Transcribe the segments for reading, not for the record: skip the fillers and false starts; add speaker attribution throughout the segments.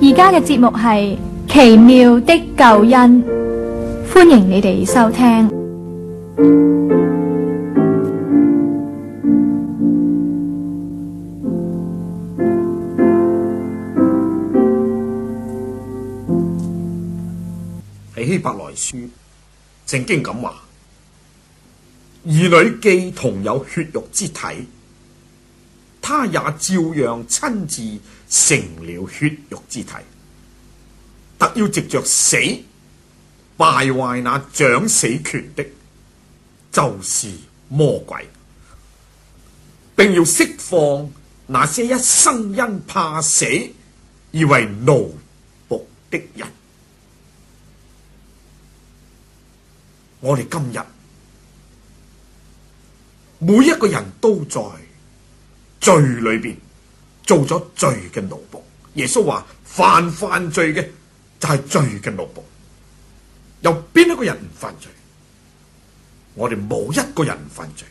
Speaker 1: 而家嘅節目係奇妙的救恩，歡迎你哋收聽。
Speaker 2: 喺希伯來書聖經咁話，兒女既同有血肉之體，他也照樣親自成了血肉之體，特要藉着死敗壞那掌死權的，就是魔鬼，並要釋放那些一生因怕死而為奴僕的人。我哋今日每一個人都在罪裏邊做咗罪嘅奴僕。耶穌話：犯罪嘅就係罪嘅奴僕。有邊一個人唔犯罪？我哋冇一個人唔犯罪，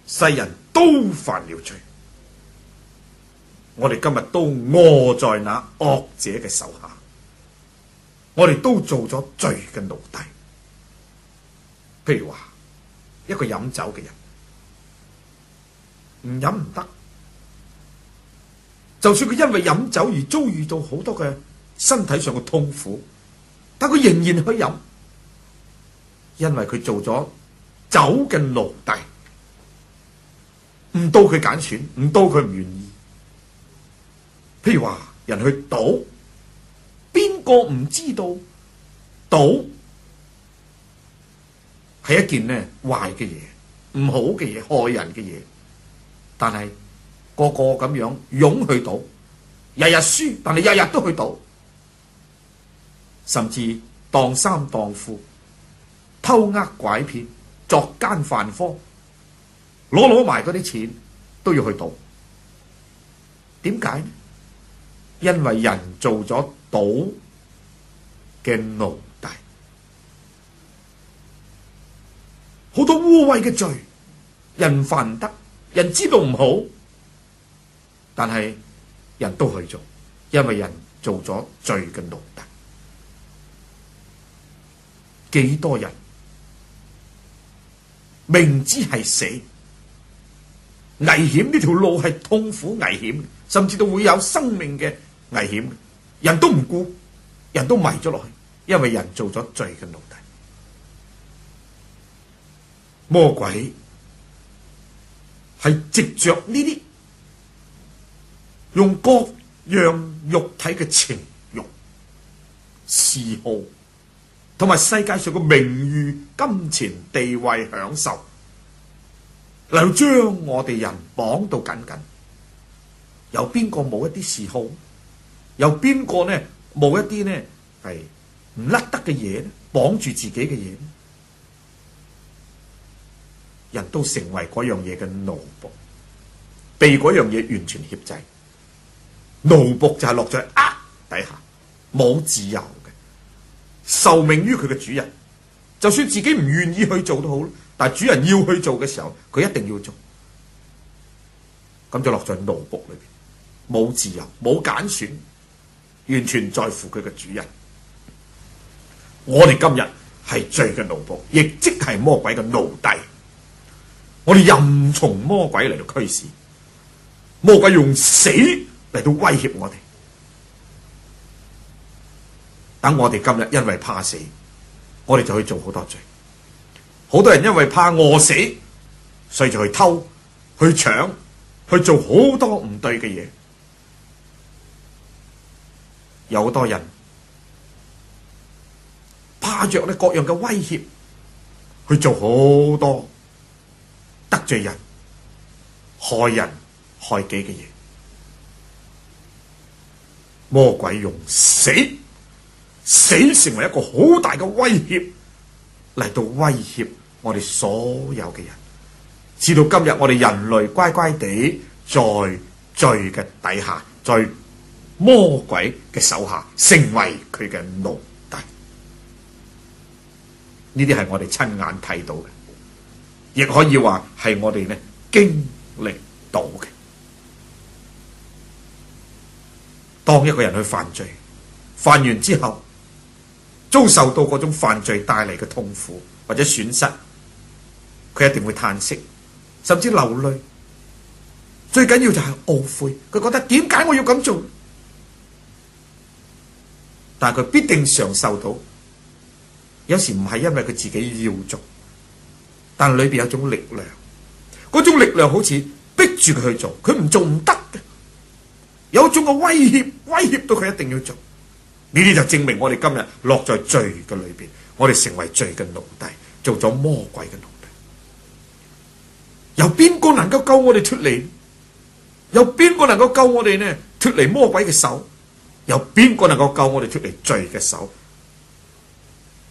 Speaker 2: 世人都犯了罪。我哋今日都臥在那惡者嘅手下，我哋都做咗罪嘅奴隸。譬如話一個飲酒嘅人，唔飲唔得，就算佢因為飲酒而遭遇到好多嘅身體上嘅痛苦，但佢仍然去飲，因為佢做咗酒嘅奴隸，唔到佢揀選，唔到佢唔願意。譬如話人去賭，邊個唔知道賭係一件呢壞嘅嘢，唔好嘅嘢，害人嘅嘢，但係個個咁樣湧去賭，日日輸，但係日日都去賭，甚至當三當四，偷呃拐騙，作奸犯科，攞埋嗰啲錢都要去賭。點解呢？因為人做咗賭嘅奴隸，好多污穢嘅罪，人犯唔得，人知道唔好，但係人都去做，因為人做咗罪嘅奴隸。幾多人明知係死，危險，呢條路係痛苦危險，甚至都會有生命嘅危險，人都唔顧，人都迷咗落去，因為人做咗罪嘅奴隸。魔鬼係藉着呢啲用各樣肉體嘅情慾、嗜好同埋世界上嘅名譽、金錢、地位、享受，嚟將我哋人綁到緊緊。有邊個冇一啲嗜好？有邊個呢冇一啲呢係唔甩得嘅嘢呢？綁住自己嘅嘢呢？人都成為嗰樣嘢嘅奴僕，被嗰樣嘢完全挾制。奴僕就係落在底下，冇自由嘅，受命於佢嘅主人。就算自己唔願意去做都好，但係主人要去做嘅時候，佢一定要做。咁就落在奴僕裏邊，冇自由，冇揀選，完全在乎佢嘅主人。我哋今日係罪嘅奴僕，亦即係魔鬼嘅奴隸。我哋任從魔鬼嚟到驅使，魔鬼用死嚟到威脅我哋。等我哋今日因為怕死，我哋就去做好多罪。好多人因為怕餓死，所以就去偷、去搶、去做好多唔對嘅嘢。有好多人怕着咧各樣嘅威脅，去做好多得罪人、害人、害己嘅嘢。魔鬼用死成為一個好大嘅威脅，嚟到威脅我哋所有嘅人，直到今日我哋人類乖乖地在罪嘅底下，在魔鬼嘅手下，成為佢嘅奴隸。呢啲係我哋親眼睇到嘅，亦可以話係我哋呢經歷到嘅。當一個人去犯罪，犯完之後遭受到嗰種犯罪帶嚟嘅痛苦或者損失，佢一定會嘆息，甚至流淚。最緊要就係懊悔，佢覺得點解我要咁做？但係佢必定常受到，有時唔係因為佢自己要做，但裏邊有種力量，嗰種力量好似逼住佢去做，佢唔做唔得嘅，有種嘅威脅到佢一定要做。呢啲就證明我哋今日落在罪嘅裏邊，我哋成為罪嘅奴隸，做咗魔鬼嘅奴隸。有邊個能夠救我哋脫離？有邊個能夠救我哋呢？脫離魔鬼嘅手？有邊個能夠救我哋脫離罪嘅手？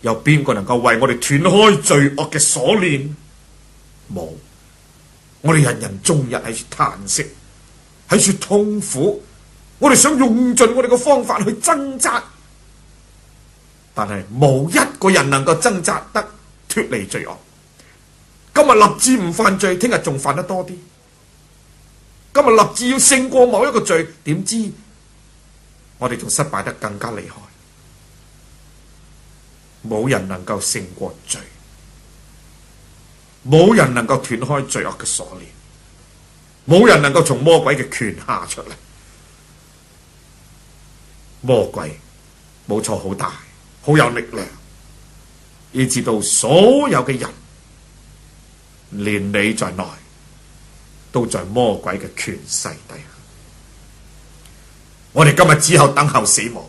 Speaker 2: 有邊個能夠為我哋斷開罪惡嘅鎖鏈？冇。我哋人人終日喺處嘆息，喺處痛苦，我哋想用盡我哋嘅方法去掙扎，但係冇一個人能夠掙扎得脫離罪惡。今日立志唔犯罪，聽日仲犯得多啲。今日立志要勝過某一個罪，點知我哋仲失敗得更加厲害。冇人能夠勝過罪，冇人能夠斷開罪惡嘅鎖鏈，冇人能夠從魔鬼嘅權下出嚟。魔鬼冇錯，好大，好有力量，以至到所有嘅人，連你在內，都在魔鬼嘅權勢底下。我哋今日只有等候死亡，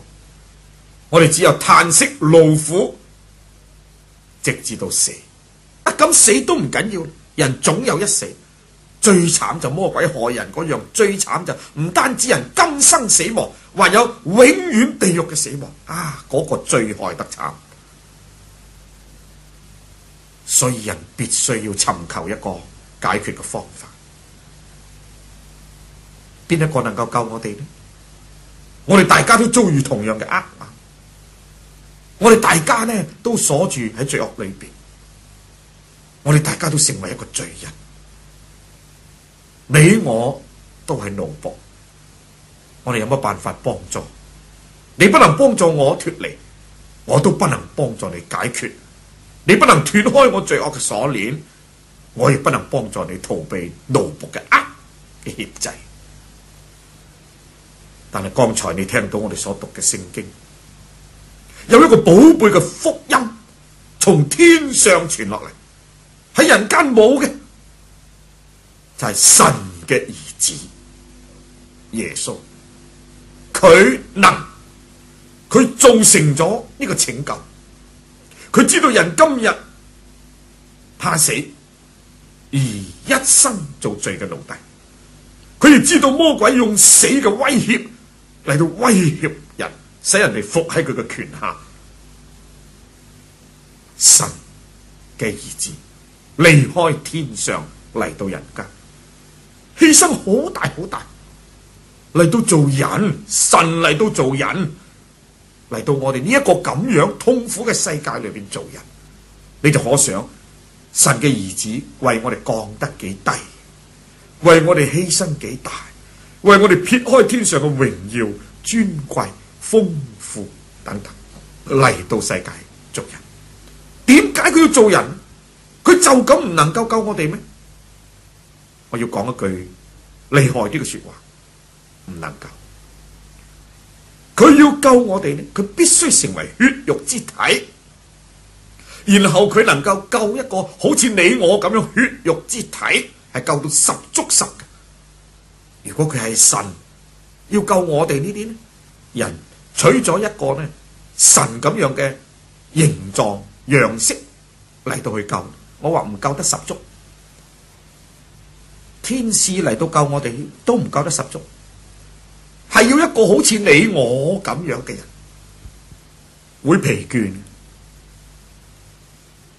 Speaker 2: 我哋只有嘆息勞苦，直至到死。咁死都唔緊要，人總有一死。最慘就魔鬼害人嗰樣，最慘就唔單止人今生死亡，還有永遠地獄嘅死亡。嗰個最害得慘。所以人必須要尋求一個解決嘅方法。邊一個能夠救我哋呢？我哋大家都遭遇同樣嘅厄運，我哋大家呢都鎖住喺罪惡裏邊，我哋大家都成為一個罪人，你我都係奴僕，我哋有乜辦法幫助？你不能幫助我脫離，我都不能幫助你解決。你不能斷開我罪惡嘅鎖鏈，我亦不能幫助你逃避奴僕嘅嘅挾制。但係剛才你聽到我哋所讀嘅聖經，有一個寶貝嘅福音從天上傳落嚟，喺人間冇嘅，就係神嘅兒子耶穌，佢造成咗呢個拯救。佢知道人今日怕死，而一生做罪嘅奴隸。佢亦知道魔鬼用死嘅威脅嚟到威脅人，使人哋服喺佢嘅權下。神嘅兒子離開天上嚟到人間，犧牲好大好大，嚟到做人。神嚟到做人，嚟到我哋呢一個咁樣痛苦嘅世界裏邊做人，你就可想神嘅兒子為我哋降得幾低，為我哋犧牲幾大，為我哋撇開天上嘅榮耀、尊貴、豐富等等，嚟到世界做人。點解佢要做人？佢就咁唔能夠救我哋咩？我要講一句厲害啲嘅說話，唔能夠。佢要救我哋呢，佢必須成為血肉之體，然後佢能夠救一個好似你我咁樣血肉之體，係救到十足十嘅。如果佢係神，要救我哋呢啲呢，人取咗一個呢神咁樣嘅形狀樣式嚟到去救，我話唔救得十足。天使嚟到救我哋都唔救得十足。係要一個好似你我咁樣嘅人，會疲倦，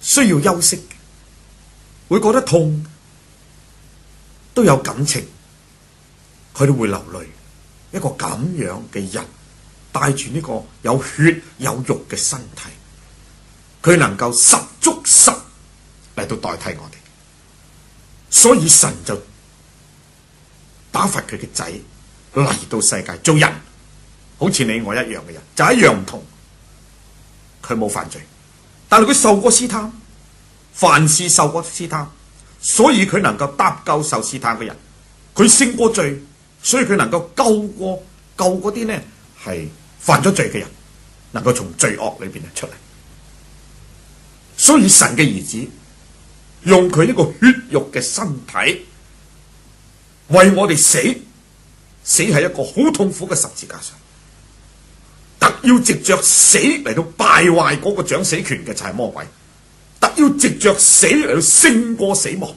Speaker 2: 需要休息，會覺得痛，都有感情，佢都會流淚。一個咁樣嘅人，帶住呢個有血有肉嘅身體，佢能夠十足十嚟到代替我哋，所以神就打發佢嘅仔嚟到世界做人，好似你我一樣嘅人，就一樣唔同。佢冇犯罪，但係佢受過試探，凡事受過試探，所以佢能夠搭救受試探嘅人。佢勝過罪，所以佢能夠救嗰啲呢係犯咗罪嘅人，能夠從罪惡裏邊出嚟。所以神嘅兒子用佢呢個血肉嘅身體為我哋死，死係一個好痛苦嘅十字架上，特要藉着死嚟到敗壞嗰個掌死權嘅就係魔鬼，特要藉着死嚟到勝過死亡。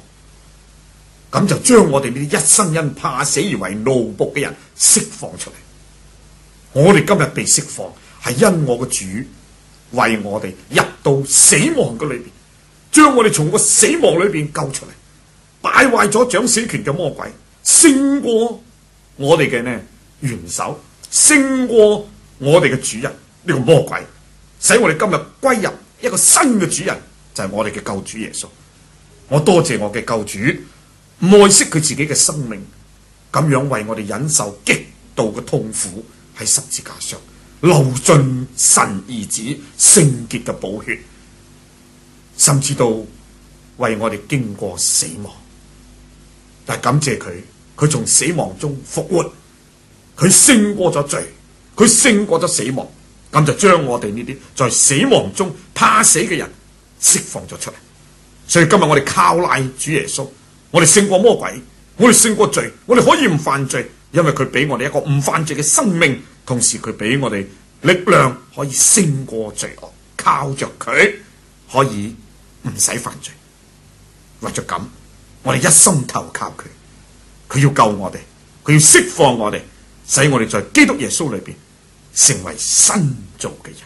Speaker 2: 咁就將我哋呢啲一生因怕死而為奴僕嘅人釋放出嚟。我哋今日被釋放，係因我嘅主為我哋入到死亡嘅裏邊，將我哋從個死亡裏邊救出嚟，敗壞咗掌死權嘅魔鬼，勝過我哋嘅呢元首，勝過我哋嘅主人呢個魔鬼，使我哋今日歸入一個新嘅主人，就係我哋嘅救主耶穌。我多謝我嘅救主愛惜佢自己嘅生命，咁樣為我哋忍受極度嘅痛苦，喺十字架上流盡神兒子聖潔嘅寶血，甚至到為我哋經過死亡。但係感謝佢，佢從死亡中復活，佢勝過咗罪，佢勝過咗死亡，咁就將我哋呢啲在死亡中怕死嘅人釋放咗出嚟。所以今日我哋靠賴主耶穌，我哋勝過魔鬼，我哋勝過罪，我哋可以唔犯罪，因為佢俾我哋一個唔犯罪嘅生命，同時佢俾我哋力量可以勝過罪惡，靠着佢可以唔使犯罪。為咗咁，我哋一心投靠佢，佢要救我哋，佢要釋放我哋，使我哋在基督耶穌裏邊成為新造嘅人。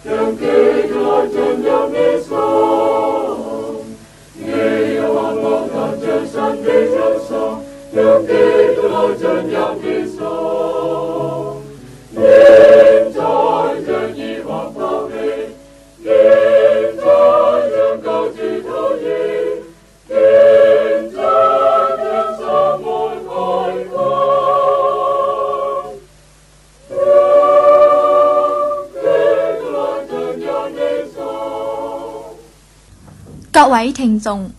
Speaker 3: 讓基督來進入你心，你有盼望但將神的憂傷，讓基督來進入你心。現在將疑惑拋棄，現在將救主討厭，現在將心門開放。
Speaker 1: 各位聽眾，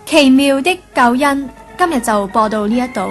Speaker 1: 奇妙的救恩今日就播到呢一度，